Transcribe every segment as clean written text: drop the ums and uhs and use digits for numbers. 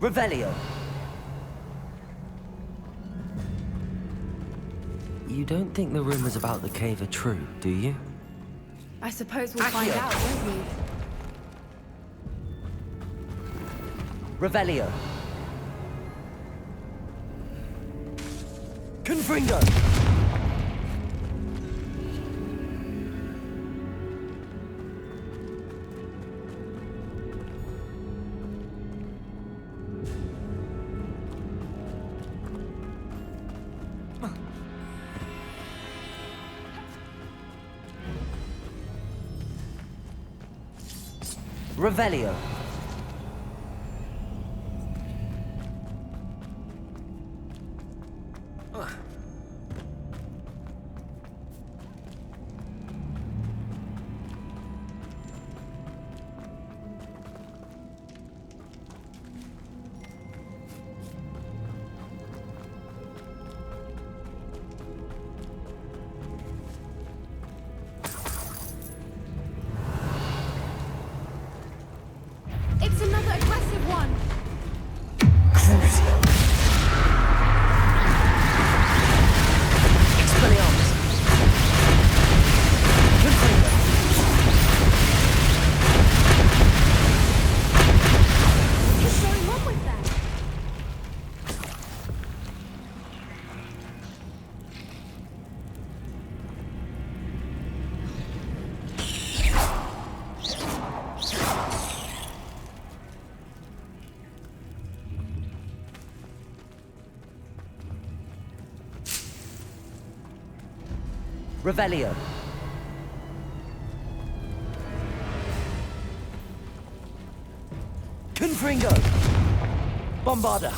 Revelio. You don't think the rumors about the cave are true, do you? I suppose we'll find out, won't we? Revelio. Confringo. Revelio. It's another aggressive one! Expelliarmus. Confringo. What's going on with that? Revelio. Confringo. Bombarda.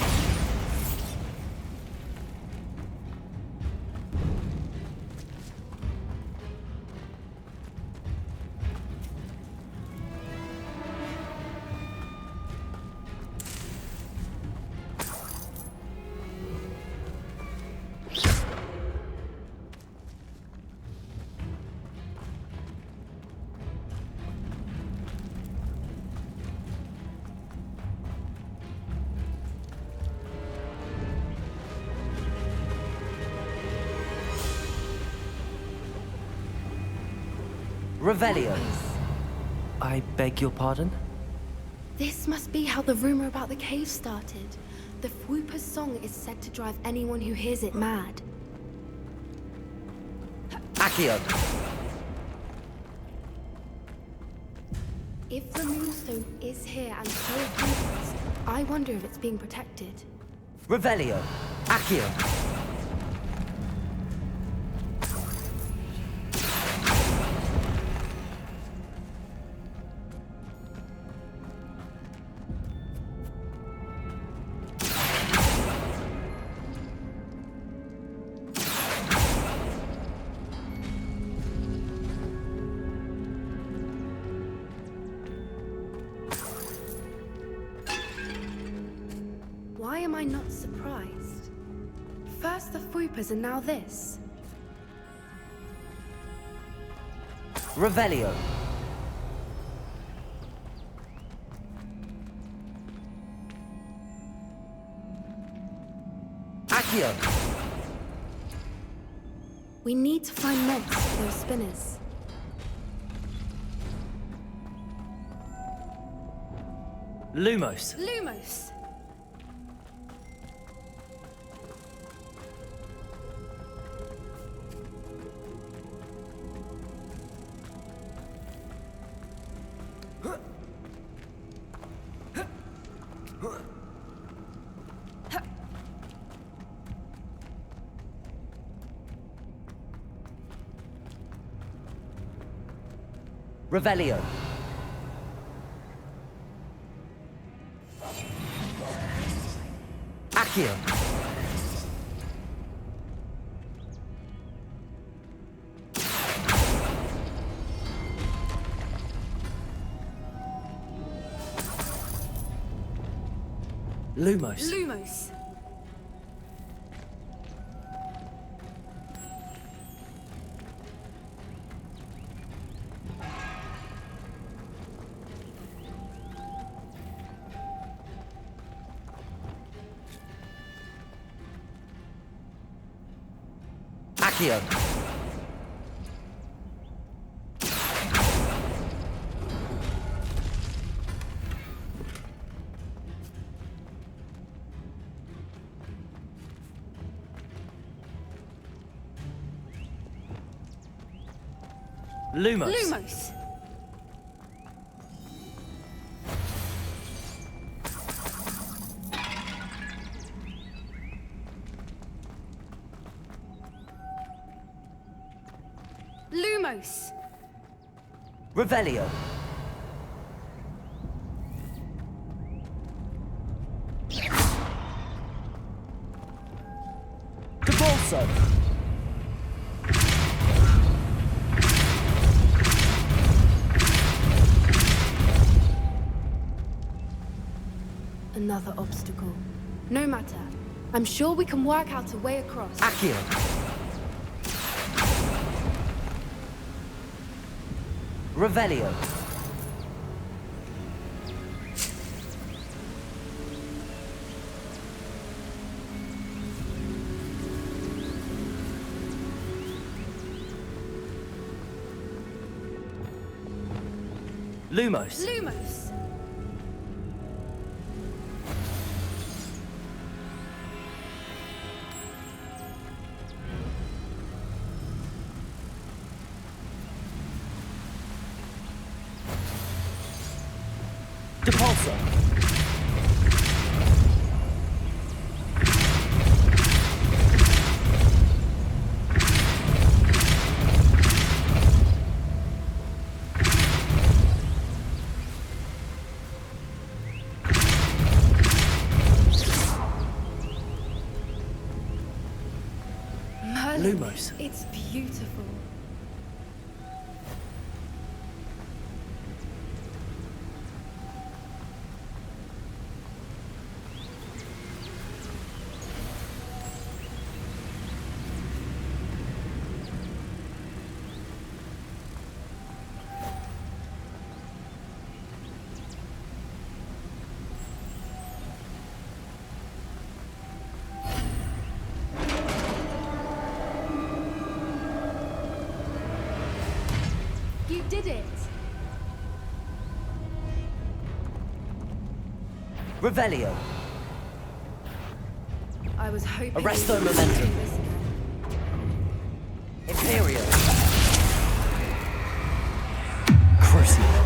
Revelio. I beg your pardon? This must be how the rumor about the cave started. The Whooper's song is said to drive anyone who hears it mad. Accio. If the Moonstone is here and so is Hogwarts, I wonder if it's being protected. Revelio. Accio. Why am I not surprised? First the Whoopers and now this. Revelio. Accio. We need to find mods for those spinners. Lumos. Lumos! Revelio. Accio. Lumos. Lumos! Accio. Lumos. Lumos! Lumos! Revelio. Debolso. Another obstacle. No matter. I'm sure we can work out a way across. Accio. Revelio. Lumos. Lumos! Depulso. Merlin, Lumos. it's beautiful. You did it! Revelio. I was hoping... Arresto we would momentum. do this again. Imperio. Crucible.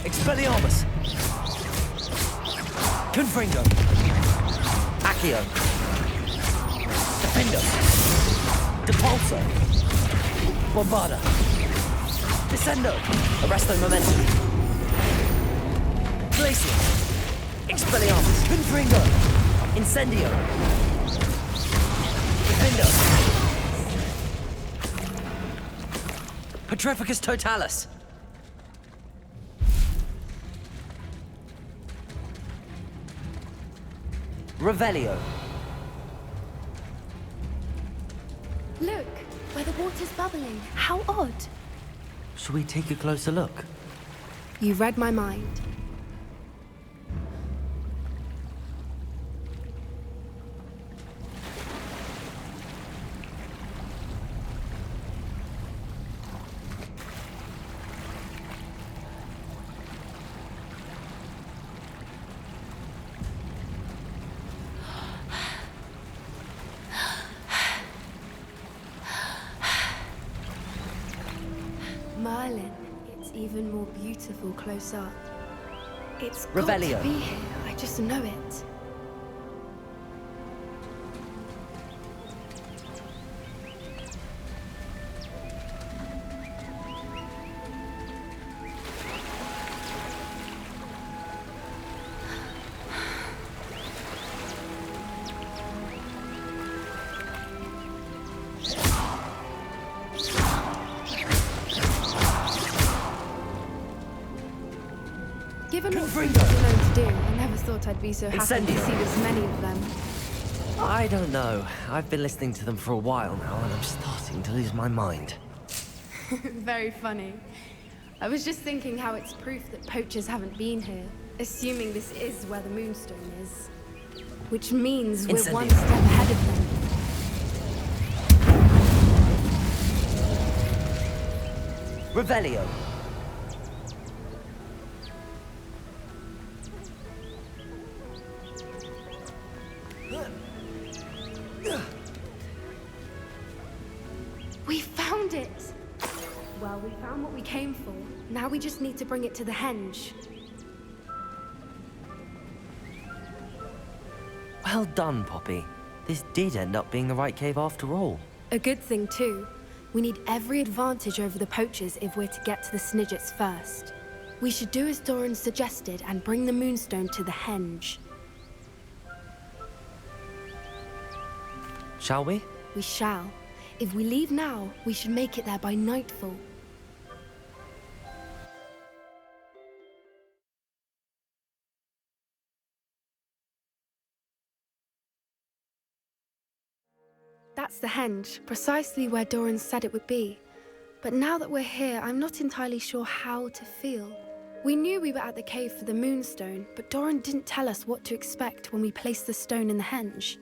Expelliarmus. Confringo. Accio. Defendo. Depulso. Bombarda. Descendo. Arresto momentum. Glacier. Expelliarmus. Confringo. Incendio. Defendo. Petrificus totalis. Revelio. Look, where the water's bubbling. How odd. Shall we take a closer look? You read my mind. Merlin, it's even more beautiful close up. It's got Revelio. to be here. I just know it. Given what Confringo. Fringo's are known to do, I never thought I'd be so happy to Incendio. see this many of them. I don't know. I've been listening to them for a while now, and I'm starting to lose my mind. Very funny. I was just thinking how it's proof that poachers haven't been here, assuming this is where the Moonstone is. Which means we're Incendio. one step ahead of them. Revelio. We found it! Well, we found what we came for. Now we just need to bring it to the henge. Well done, Poppy. This did end up being the right cave after all. A good thing, too. We need every advantage over the poachers if we're to get to the Snidgets first. We should do as Doran suggested and bring the Moonstone to the henge. Shall we? We shall. If we leave now, we should make it there by nightfall. That's the henge, precisely where Doran said it would be. But now that we're here, I'm not entirely sure how to feel. We knew we were at the cave for the Moonstone, but Doran didn't tell us what to expect when we placed the stone in the henge.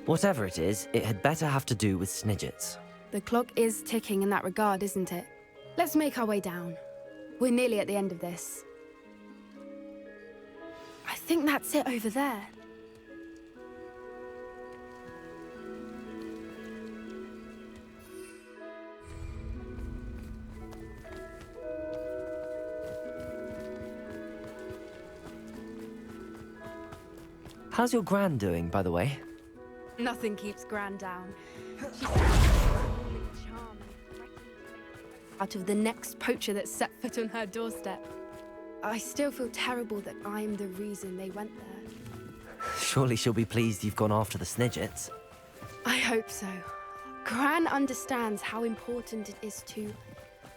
Whatever it is, it had better have to do with Snidgets. The clock is ticking in that regard, isn't it? Let's make our way down. We're nearly at the end of this. I think that's it over there. How's your Gran doing, by the way? Nothing keeps Gran down. She's out of the next poacher that set foot on her doorstep. I still feel terrible that I'm the reason they went there. Surely she'll be pleased you've gone after the Snidgets. I hope so. Gran understands how important it is to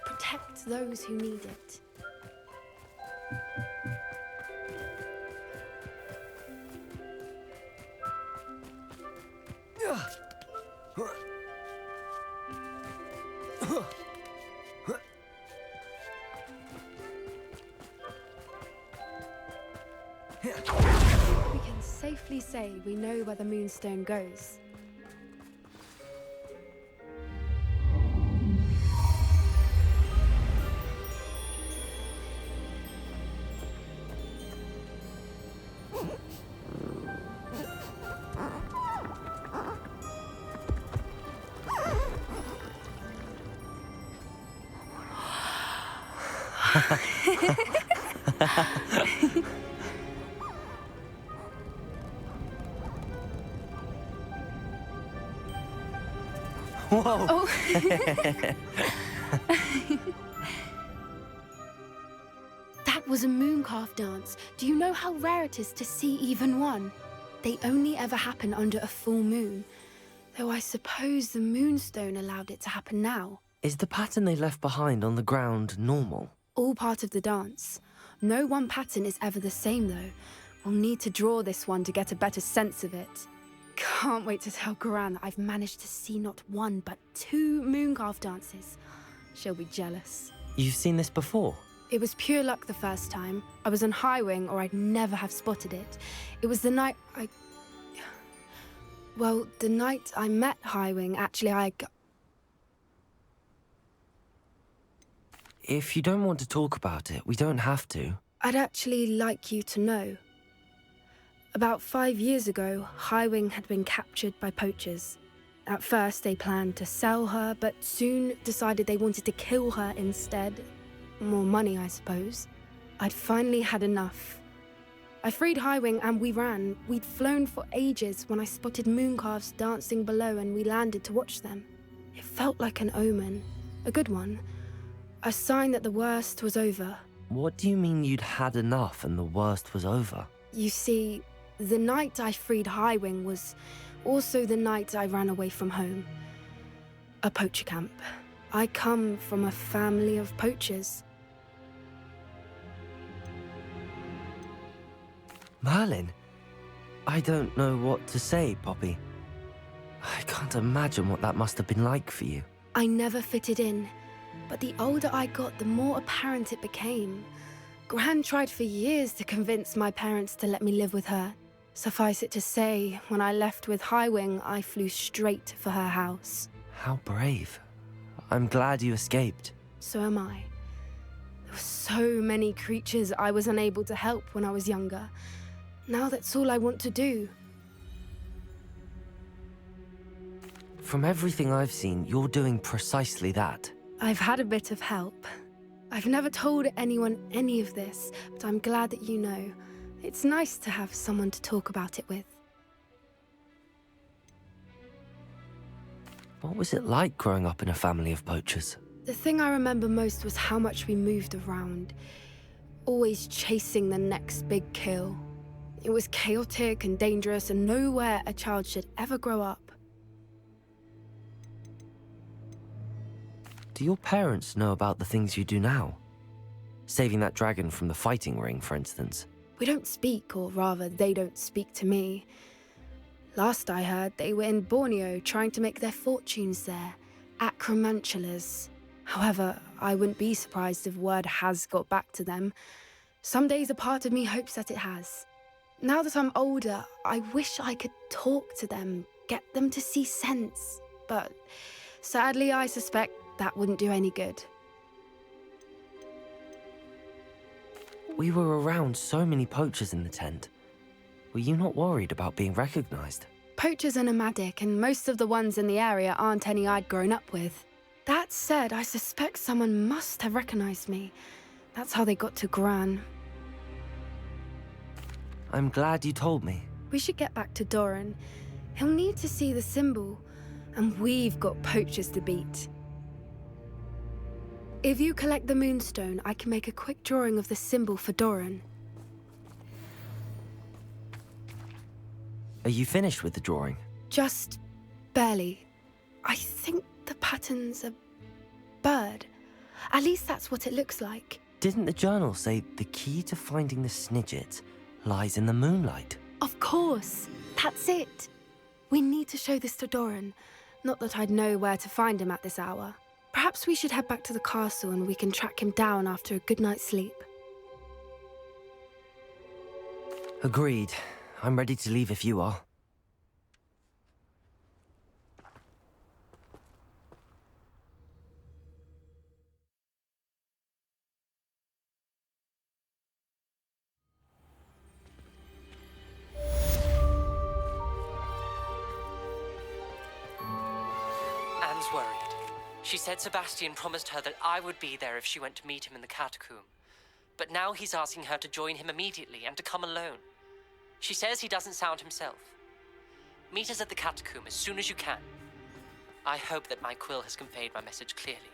protect those who need it. We can safely say we know where the Moonstone goes. Whoa! Oh. That was a mooncalf dance. Do you know how rare it is to see even one? They only ever happen under a full moon. Though I suppose the Moonstone allowed it to happen now. Is the pattern they left behind on the ground normal? All part of the dance. No one pattern is ever the same, though. We'll need to draw this one to get a better sense of it. Can't wait to tell Gran that I've managed to see not one, but 2 mooncalf dances. She'll be jealous. You've seen this before? It was pure luck the first time. I was on High Wing, or I'd never have spotted it. It was the night Well, the night I met High Wing, actually, If you don't want to talk about it, we don't have to. I'd actually like you to know. About 5 years ago, High Wing had been captured by poachers. At first, they planned to sell her, but soon decided they wanted to kill her instead. More money, I suppose. I'd finally had enough. I freed High Wing and we ran. We'd flown for ages when I spotted mooncalves dancing below and we landed to watch them. It felt like an omen. A good one. A sign that the worst was over. What do you mean you'd had enough and the worst was over? You see, the night I freed High Wing was also the night I ran away from home. A poacher camp. I come from a family of poachers. Merlin? I don't know what to say, Poppy. I can't imagine what that must have been like for you. I never fitted in, but the older I got, the more apparent it became. Gran tried for years to convince my parents to let me live with her. Suffice it to say, when I left with Highwing, I flew straight for her house. How brave. I'm glad you escaped. So am I. There were so many creatures I was unable to help when I was younger. Now that's all I want to do. From everything I've seen, you're doing precisely that. I've had a bit of help. I've never told anyone any of this, but I'm glad that you know. It's nice to have someone to talk about it with. What was it like growing up in a family of poachers? The thing I remember most was how much we moved around, always chasing the next big kill. It was chaotic and dangerous, and nowhere a child should ever grow up. Do your parents know about the things you do now? Saving that dragon from the fighting ring, for instance. We don't speak, or rather, they don't speak to me. Last I heard, they were in Borneo trying to make their fortunes there, acromantulas. However, I wouldn't be surprised if word has got back to them. Some days a part of me hopes that it has. Now that I'm older, I wish I could talk to them, get them to see sense. But sadly, I suspect that wouldn't do any good. We were around so many poachers in the tent. Were you not worried about being recognized? Poachers are nomadic, and most of the ones in the area aren't any I'd grown up with. That said, I suspect someone must have recognized me. That's how they got to Gran. I'm glad you told me. We should get back to Doran. He'll need to see the symbol, and we've got poachers to beat. If you collect the moonstone, I can make a quick drawing of the symbol for Doran. Are you finished with the drawing? Just barely. I think the pattern's a bird. At least that's what it looks like. Didn't the journal say the key to finding the Snidget lies in the moonlight? Of course. That's it. We need to show this to Doran. Not that I'd know where to find him at this hour. Perhaps we should head back to the castle and we can track him down after a good night's sleep. Agreed. I'm ready to leave if you are. Anne's worried. She said Sebastian promised her that I would be there if she went to meet him in the catacomb. But now he's asking her to join him immediately and to come alone. She says he doesn't sound himself. Meet us at the catacomb as soon as you can. I hope that my quill has conveyed my message clearly.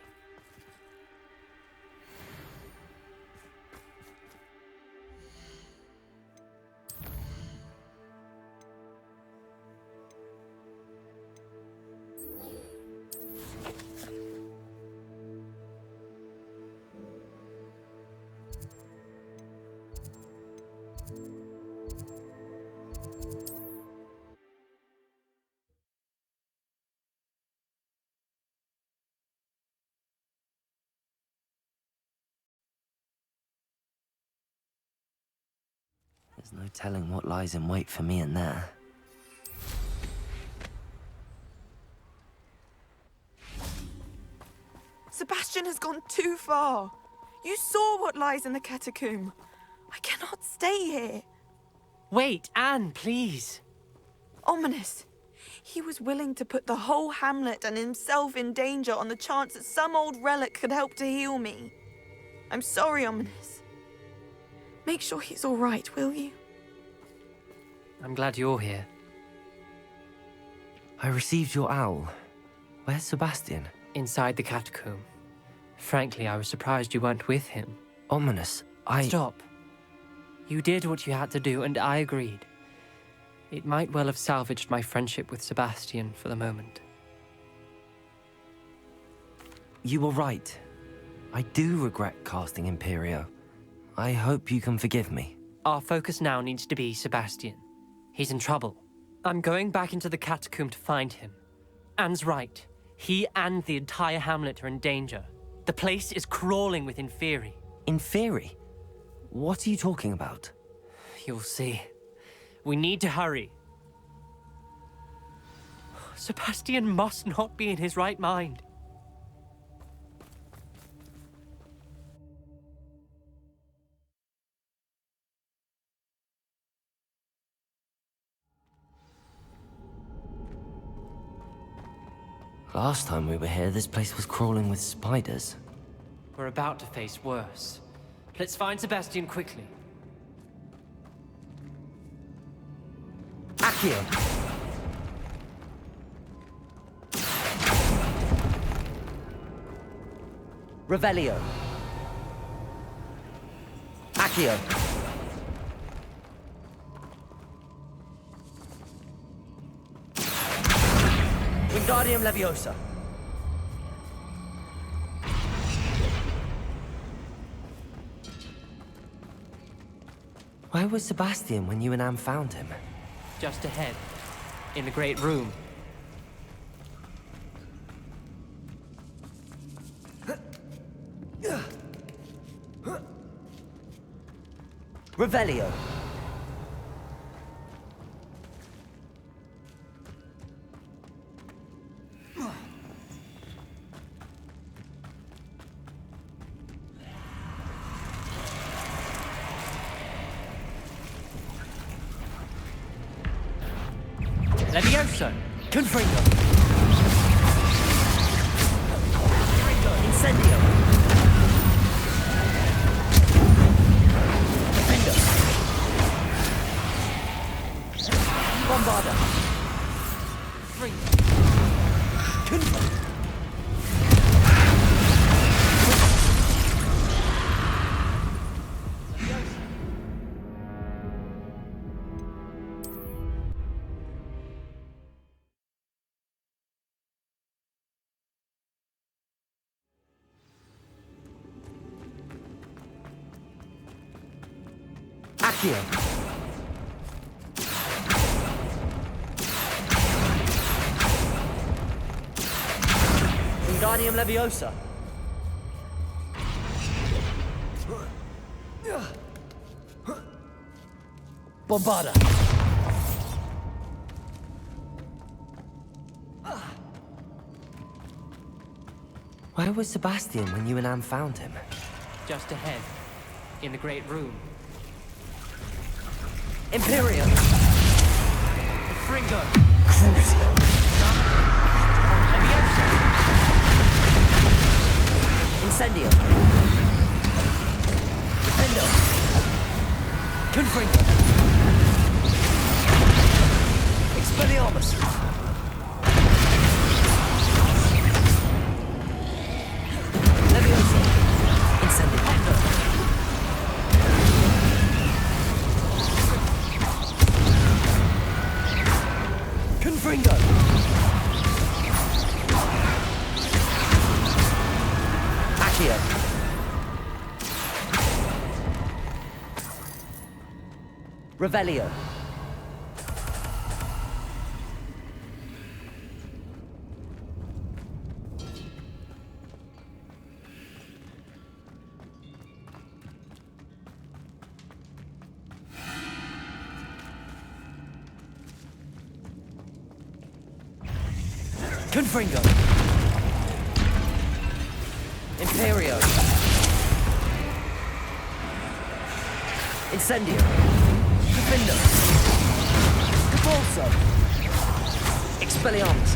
There's no telling what lies in wait for me in there. Sebastian has gone too far. You saw what lies in the catacomb. I cannot stay here. Wait, Anne, please. Ominous. He was willing to put the whole hamlet and himself in danger on the chance that some old relic could help to heal me. I'm sorry, Ominous. Make sure he's all right, will you? I'm glad you're here. I received your owl. Where's Sebastian? Inside the catacomb. Frankly, I was surprised you weren't with him. Ominous, Stop. You did what you had to do, and I agreed. It might well have salvaged my friendship with Sebastian for the moment. You were right. I do regret casting Imperio. I hope you can forgive me. Our focus now needs to be Sebastian. He's in trouble. I'm going back into the catacomb to find him. Anne's right. He and the entire hamlet are in danger. The place is crawling with Inferi. Inferi? What are you talking about? You'll see. We need to hurry. Sebastian must not be in his right mind. Last time we were here, this place was crawling with spiders. We're about to face worse. Let's find Sebastian quickly. Accio! Revelio. Accio. Wingardium Leviosa. Where was Sebastian when you and Anne found him? Just ahead, in the great room. Revelio. Levioso! Confringo. Incendio. Defendo. Bombarda. Confringo. Accio. Wingardium Leviosa. Bombarda. Where was Sebastian when you and Anne found him? Just ahead, in the great room. Imperium. Fringo! Incendio. Defendo. Confringo. Expelliarmus. Leviosa. Incendio. Confringo. Accio. Revelio. Confringo. Imperio. Incendio. Defendo. Capulso. Expelliarmus.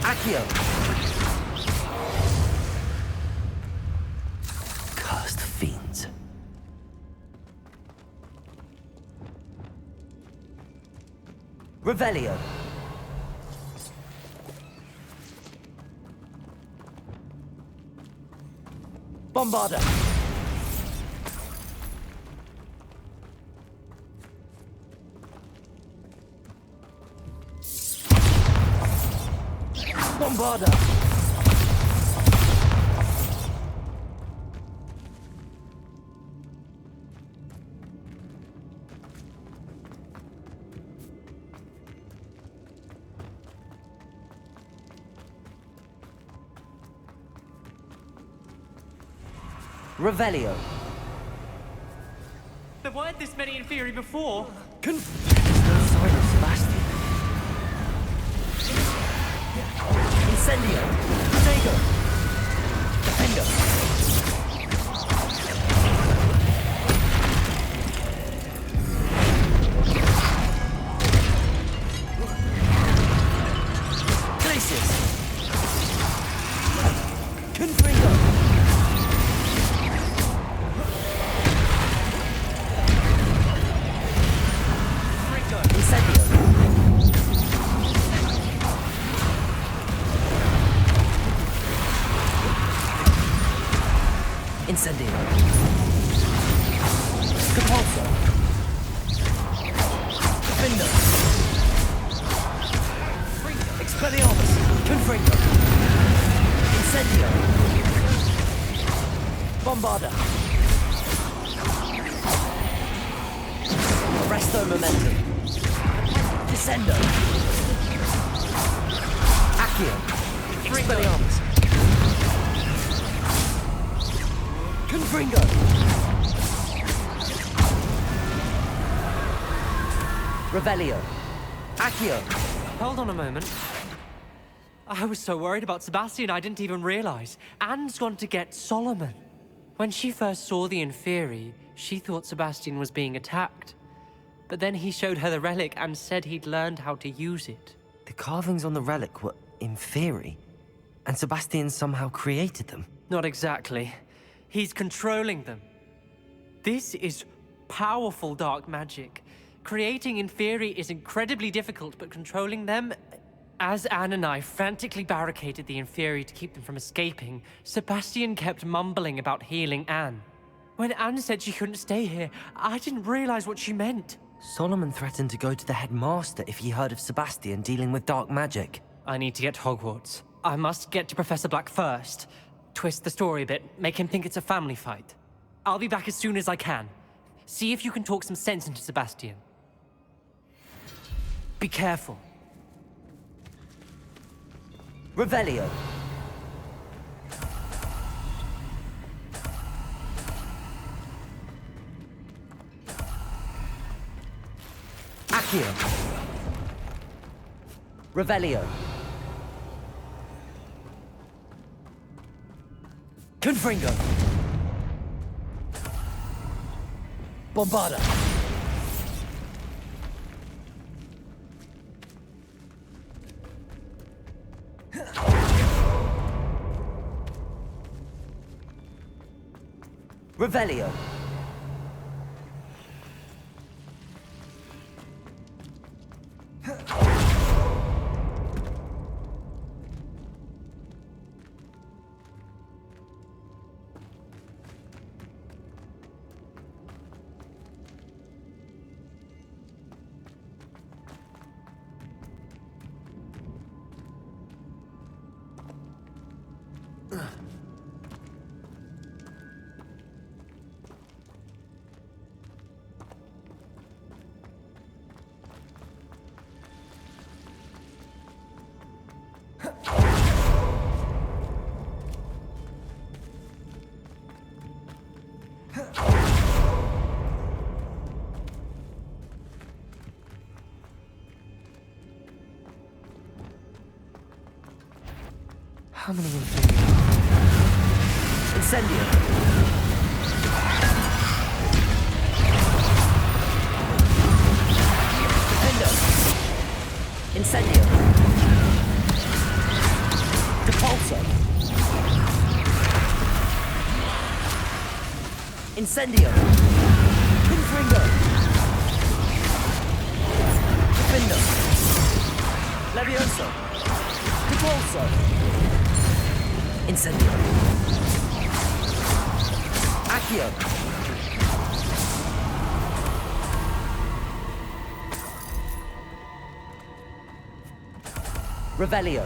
Accio. Cursed fiends. Revelio. Bombarda. Bombarda. Revelio. There weren't this many Inferi before. There's no sign of Sebastian. Incendio. Protego. Defendo. Glacius. Confringo. Incendio. Incendio. Capulso. Defendo. Expelliarmus. Confringo. Incendio. Bombarda. Arresto Momentum. Descendo. Accio. Expelliarmus. Confringo. Revelio. Accio. Hold on a moment. I was so worried about Sebastian I didn't even realize. Anne's gone to get Solomon. When she first saw the Inferi, she thought Sebastian was being attacked. But then he showed her the relic and said he'd learned how to use it. The carvings on the relic were Inferi, and Sebastian somehow created them. Not exactly. He's controlling them. This is powerful dark magic. Creating Inferi is incredibly difficult, but controlling them... As Anne and I frantically barricaded the Inferi to keep them from escaping, Sebastian kept mumbling about healing Anne. When Anne said she couldn't stay here, I didn't realize what she meant. Solomon threatened to go to the headmaster if he heard of Sebastian dealing with dark magic. I need to get to Hogwarts. I must get to Professor Black first. Twist the story a bit, make him think it's a family fight. I'll be back as soon as I can. See if you can talk some sense into Sebastian. Be careful. Revelio. Accio. Revelio. Confringo. Bombarda. Revelio. How many Inferi? Incendio. Defendo. Incendio. Depulso. Incendio. Confringo. Defendo. Levioso. Depulso. Incendio. Accio. Revelio.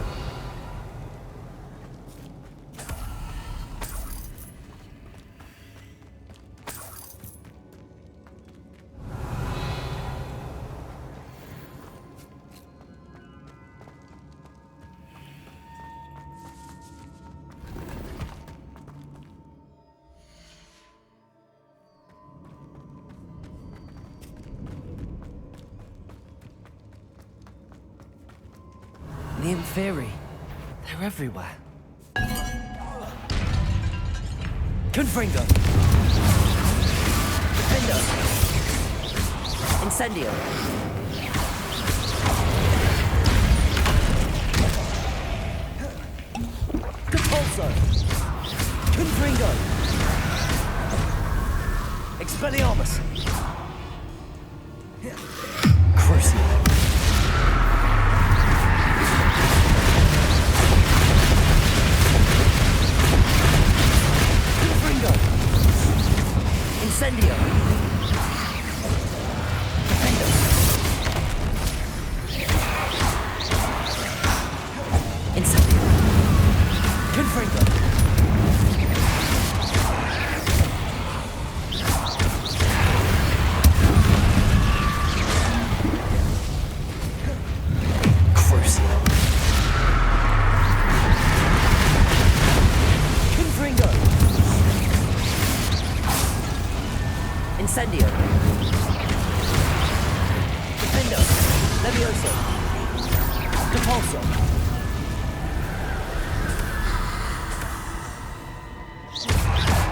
Inferi. They're everywhere. Confringo. Defender. Incendio. Compulso. Confringo. Expelliarmus. Crucio. Confringo. Incendio. Defender. Incendio. Confringo. Crucio. Confringo. Incendio. Defendo. Levioso. Compulso.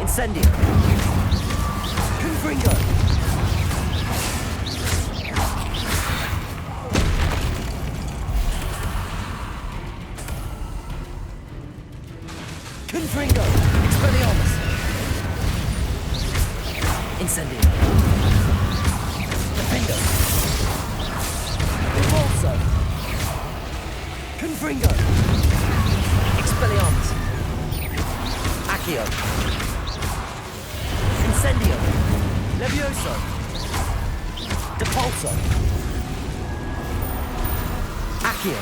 Incendio. Confringo. Confringo. Expelliarmus. Incendio. Defendo. Compulso. Confringo. Expelliarmus. Accio. Incendio. Levioso. Depulso. Accio.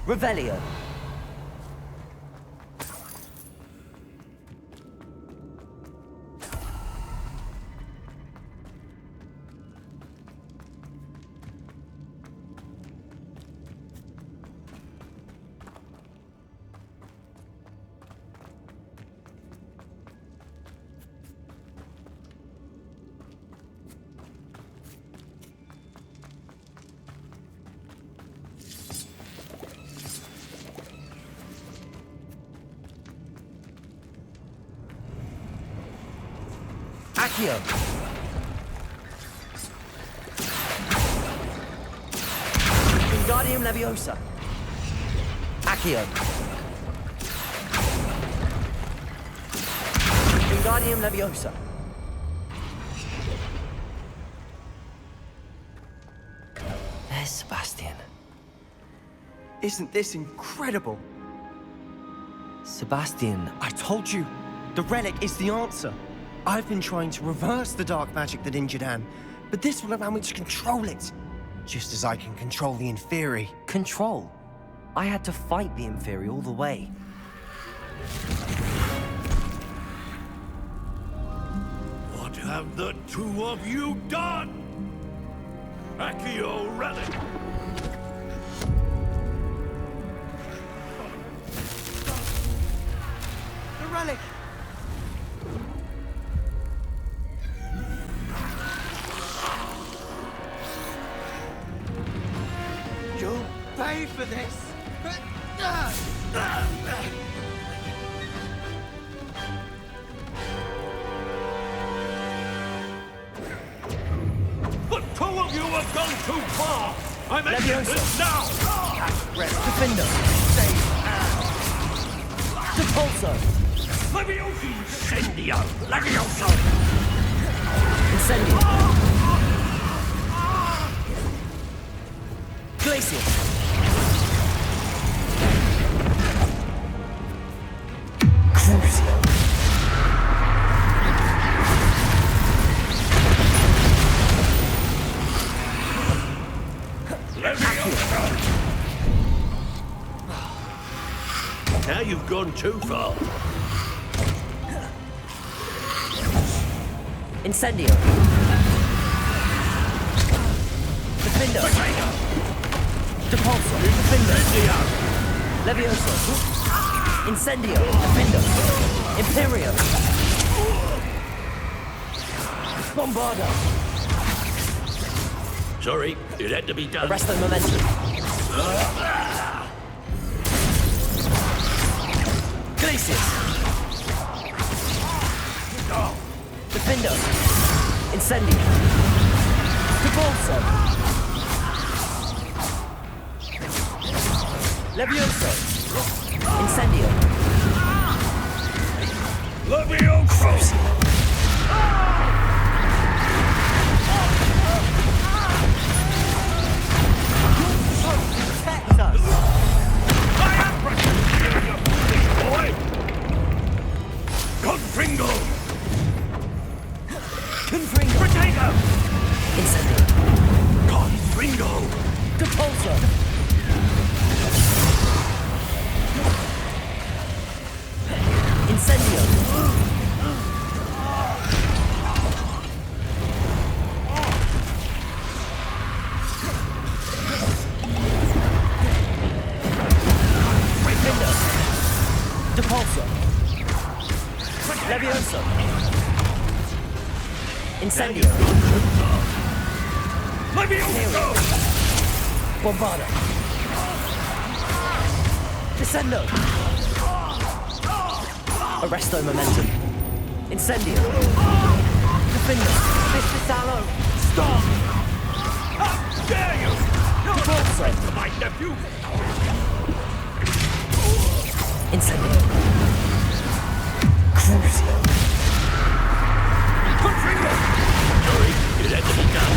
Revelio. Accio. Wingardium Leviosa. Accio. Wingardium Leviosa. There's Sebastian. Isn't this incredible? Sebastian, I told you, the relic is the answer. I've been trying to reverse the dark magic that injured Anne, but this will allow me to control it. Just as I can control the Inferi. control. I had to fight the Inferi all the way. What have the two of you done? Accio relic! The relic! You'll pay for this! The two of you have gone too far! I'm at this now! Defendo. Depulso. Levioso! Incendio! Levioso! Incendio. Glacius. Crucio. Now you've gone too far. Incendio. Defendo. Levioso. Incendio. Defendo. Imperio. Bombarda. Sorry, it had to be done. Arresto momentum. Glacius. Defendo. Incendio. Debolso. Levioso. Incendio. Levioso! Protect us. I am protecting you, boy! Confringo! Confringo. Potato! Incendio. Confringo! Depulso. Incendio. Defendo. Depulso. Levioso. Incendio. Levioso! Bombarda. Descendo. Arresto momentum. Incendio. Defendo. Mr. Sallow. Stop! How dare you! You're Depulso. to my nephew! Incendio. Crucio. Confringo! Sorry, it had to be done.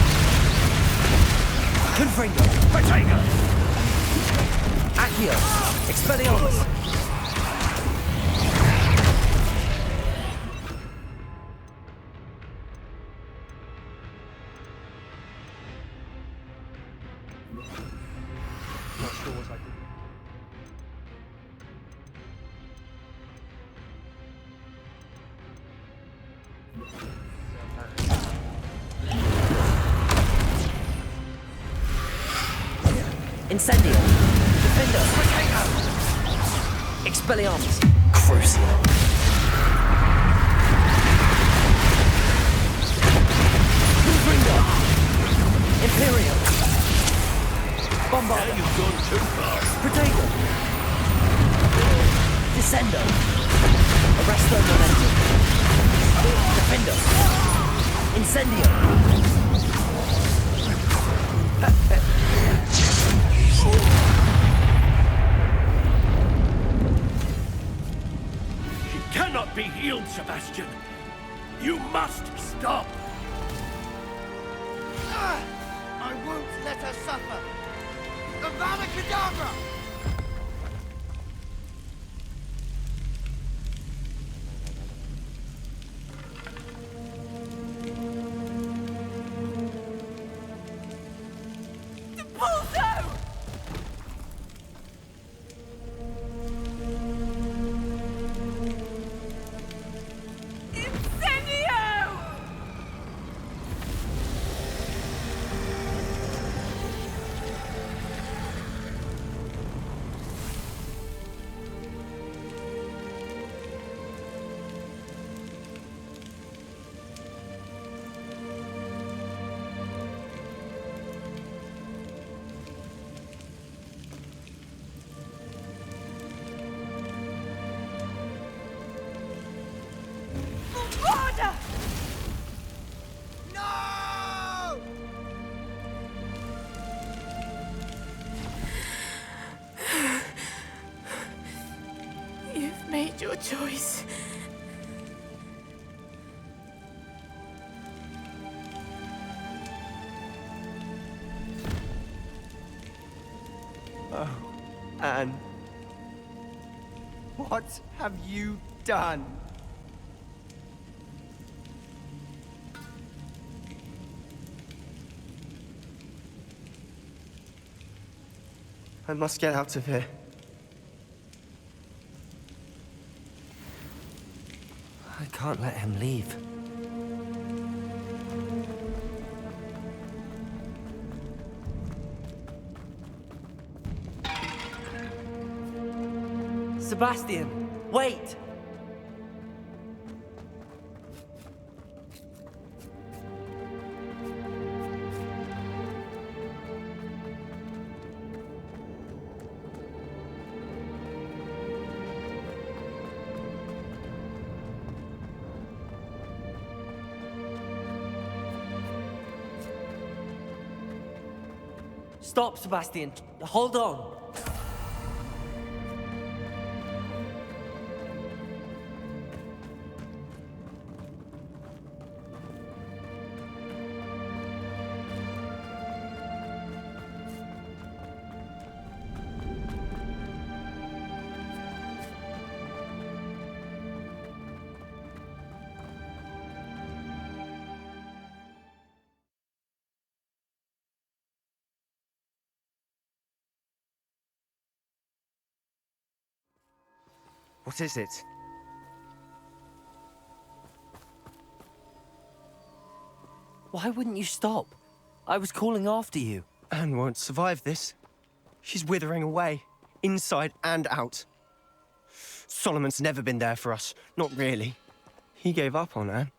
Confringo. Potato! Accio. Expelliarmus. Incendio. Defendo. Expelliarmus. Crucio. Confringo. Imperial. Bombarda. Now you've gone too far. Potato. Descendo. Arresto momentum. Defendo. Incendio. She cannot be healed, Sebastian. You must stop. I won't let her suffer! Avada Kedavra! No! You've made your choice. Anne, what have you done? I must get out of here. I can't let him leave. Sebastian, wait! Stop, Sebastian. Hold on. What is it? Why wouldn't you stop? I was calling after you. Anne won't survive this. She's withering away, inside and out. Solomon's never been there for us, not really. He gave up on Anne.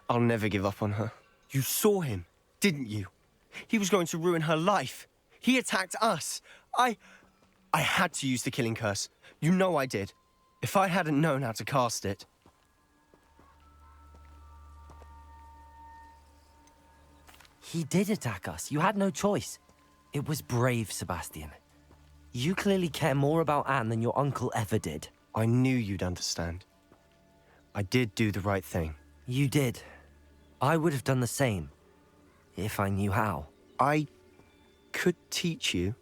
I'll never give up on her. You saw him, didn't you? He was going to ruin her life. He attacked us. I had to use the killing curse. You know I did. If I hadn't known how to cast it... He did attack us. You had no choice. It was brave, Sebastian. You clearly care more about Anne than your uncle ever did. I knew you'd understand. I did do the right thing. You did. I would have done the same, if I knew how. I could teach you.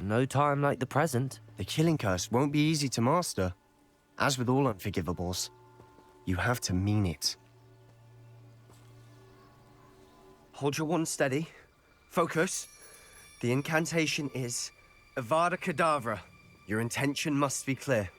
No time like the present. The killing curse won't be easy to master. As with all unforgivables, you have to mean it. Hold your wand steady. Focus. The incantation is Avada Kedavra. Your intention must be clear.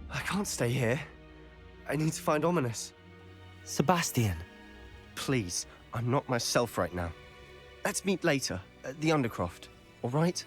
I can't stay here. I need to find Ominous. Sebastian. Please, I'm not myself right now. Let's meet later, at the Undercroft, all right?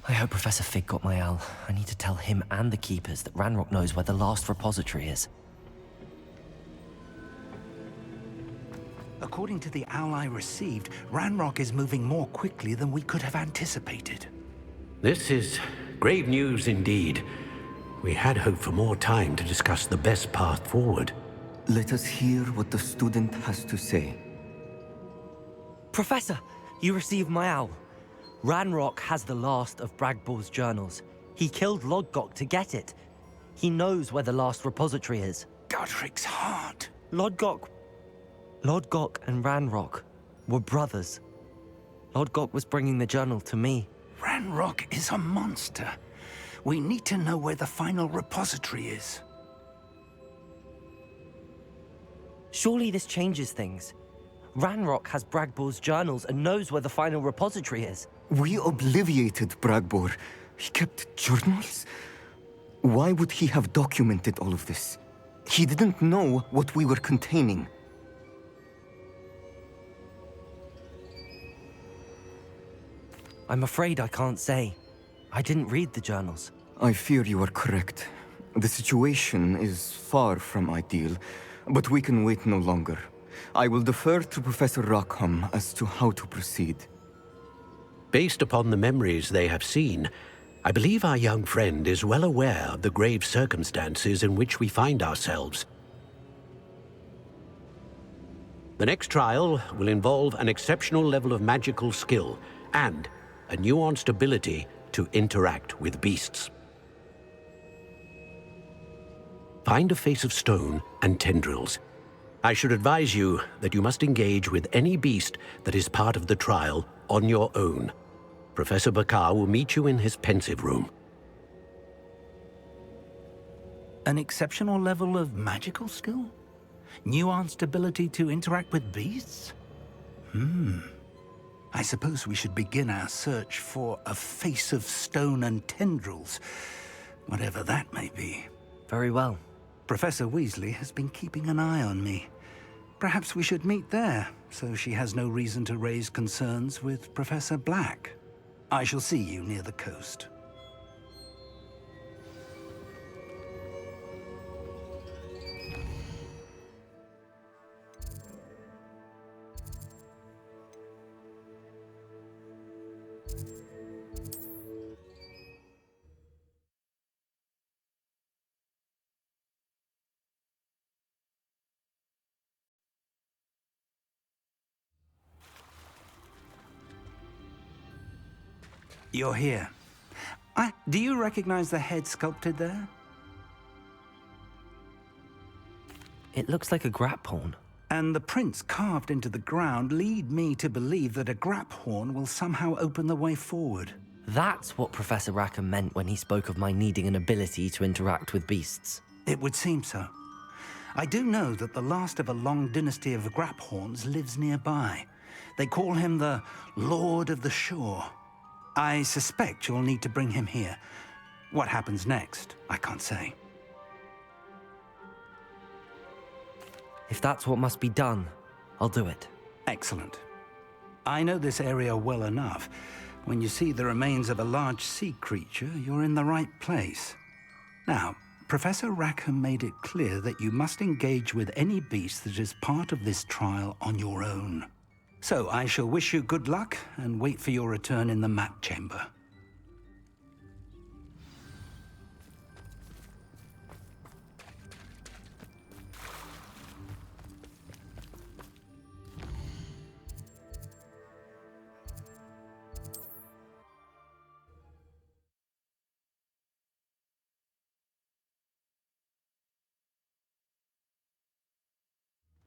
I hope Professor Fig got my owl. I need to tell him and the Keepers that Ranrock knows where the last repository is. According to the owl I received, Ranrock is moving more quickly than we could have anticipated. This is grave news indeed. We had hoped for more time to discuss the best path forward. Let us hear what the student has to say. Professor, you received my owl. Ranrock has the last of Bragbor's journals. He killed Lodgok to get it. He knows where the last repository is. Godric's heart. Lodgok and Ranrock were brothers. Lodgok was bringing the journal to me. Ranrock is a monster. We need to know where the final repository is. Surely this changes things. Ranrock has Bragbor's journals and knows where the final repository is. We obliviated Bragbor. He kept journals? Why would he have documented all of this? He didn't know what we were containing. I'm afraid I can't say. I didn't read the journals. I fear you are correct. The situation is far from ideal, but we can wait no longer. I will defer to Professor Rackham as to how to proceed. Based upon the memories they have seen, I believe our young friend is well aware of the grave circumstances in which we find ourselves. The next trial will involve an exceptional level of magical skill and a nuanced ability to interact with beasts. Find a face of stone and tendrils. I should advise you that you must engage with any beast that is part of the trial on your own. Professor Bakar will meet you in his pensive room. An exceptional level of magical skill? Nuanced ability to interact with beasts? I suppose we should begin our search for a face of stone and tendrils, whatever that may be. Very well. Professor Weasley has been keeping an eye on me. Perhaps we should meet there, so she has no reason to raise concerns with Professor Black. I shall see you near the coast. You're here. Do you recognize the head sculpted there? It looks like a graphorn. And the prints carved into the ground lead me to believe that a graphorn will somehow open the way forward. That's what Professor Rackham meant when he spoke of my needing an ability to interact with beasts. It would seem so. I do know that the last of a long dynasty of graphorns lives nearby. They call him the Lord of the Shore. I suspect you'll need to bring him here. What happens next, I can't say. If that's what must be done, I'll do it. Excellent. I know this area well enough. When you see the remains of a large sea creature, you're in the right place. Now, Professor Rackham made it clear that you must engage with any beast that is part of this trial on your own. So I shall wish you good luck and wait for your return in the map chamber.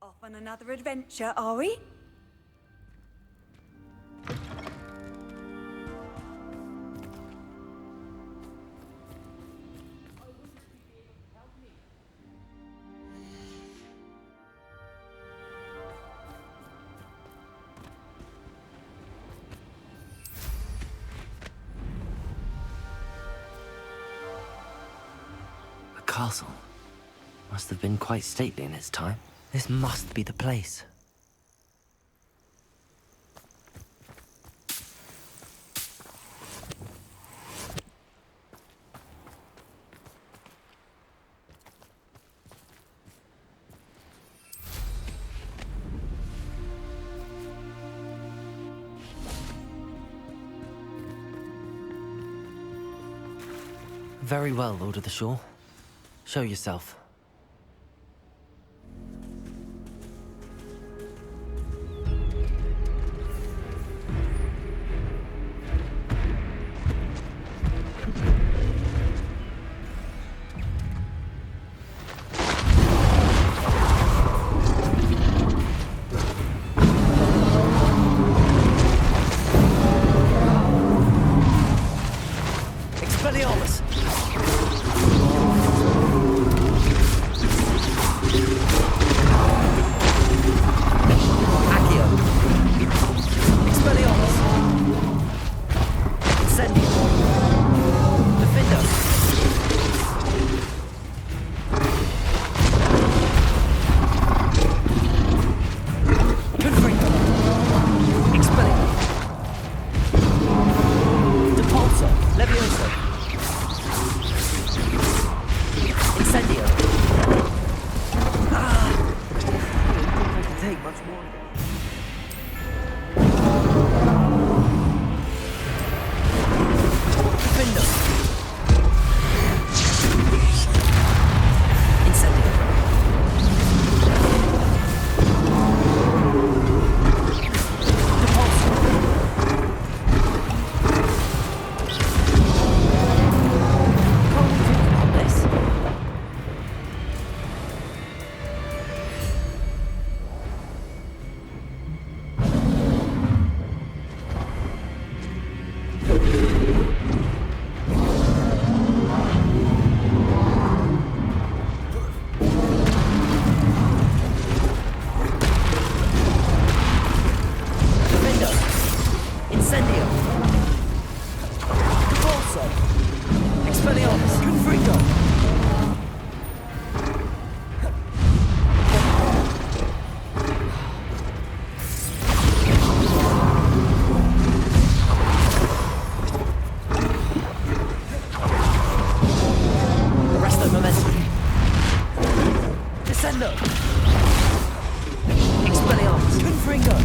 Off on another adventure, are we? A castle. Must have been quite stately in its time. This must be the place. Very well, Lord of the Shore. Show yourself. Expelliarmus! Accio! Expelliarmus! Incendio! Defender! Confringo! Expelliarmus! Depulso! Levioso! Incendio! Ah! I didn't think I could take much more. Defender! Incendio! Depulso! Can't we talk about this? Defender! Incendio! Depulso! Expelliarmus! Confringo! Arresto momentum! Descendo! Expelliarmus! Confringo!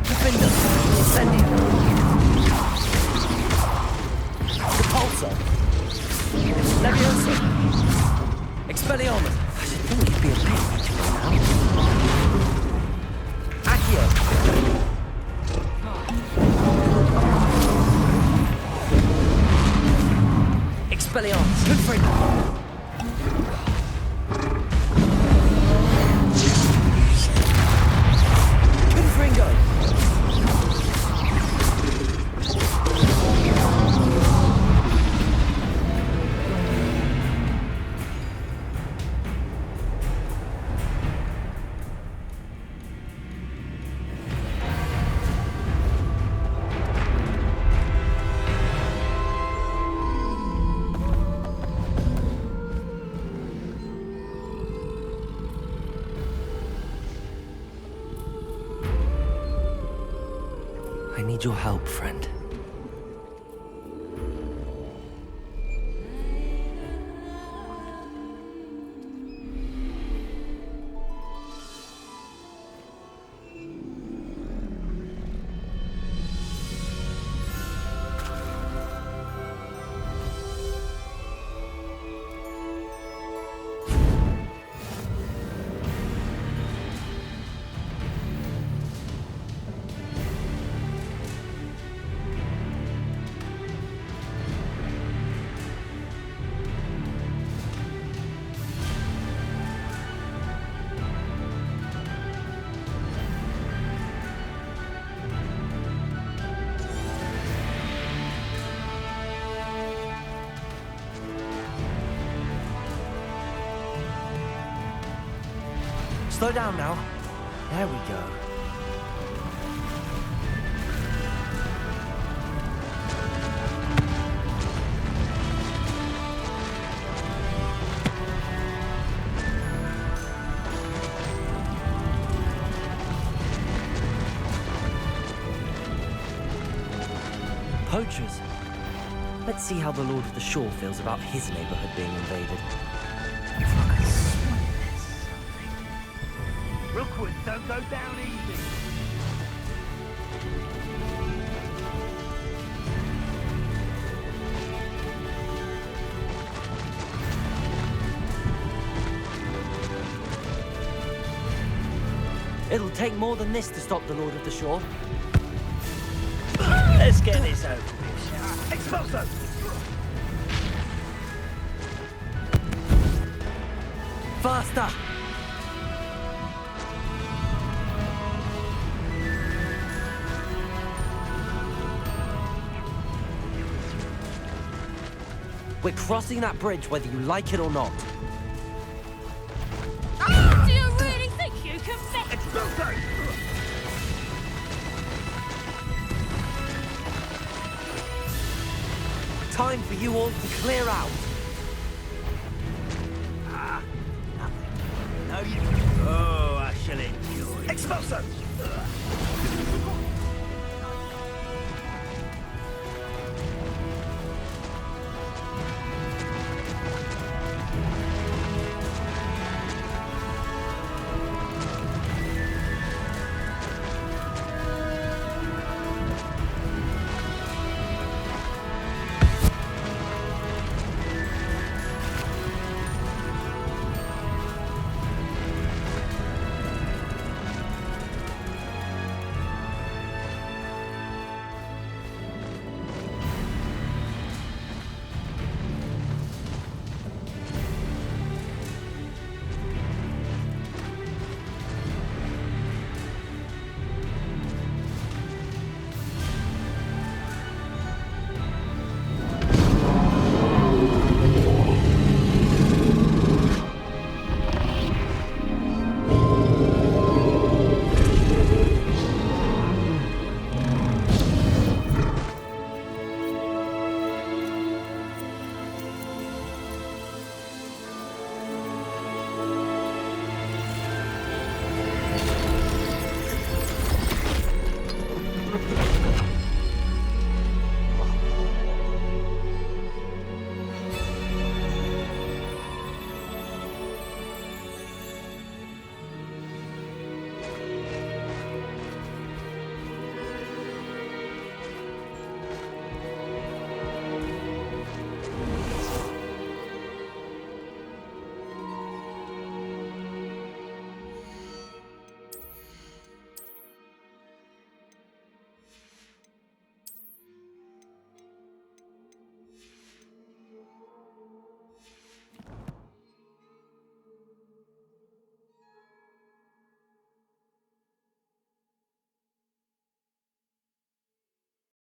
Defender! Incendio! Depulso! Levioso! Expelliarmus! I should think you'd be a bit better now. Accio! Expelliarmus! Confringo! Confringo! I need your help, friend. Slow down now. There we go. Poachers. Let's see how the Lord of the Shore feels about his neighborhood being invaded. Rookwoods don't go down easy. It'll take more than this to stop the Lord of the Shore. Let's get this over with. Expulso! Faster! We're crossing that bridge whether you like it or not. Do you really think you can make Expulso! Time for you all to clear out. No, you... Oh, I shall enjoy. Expulso!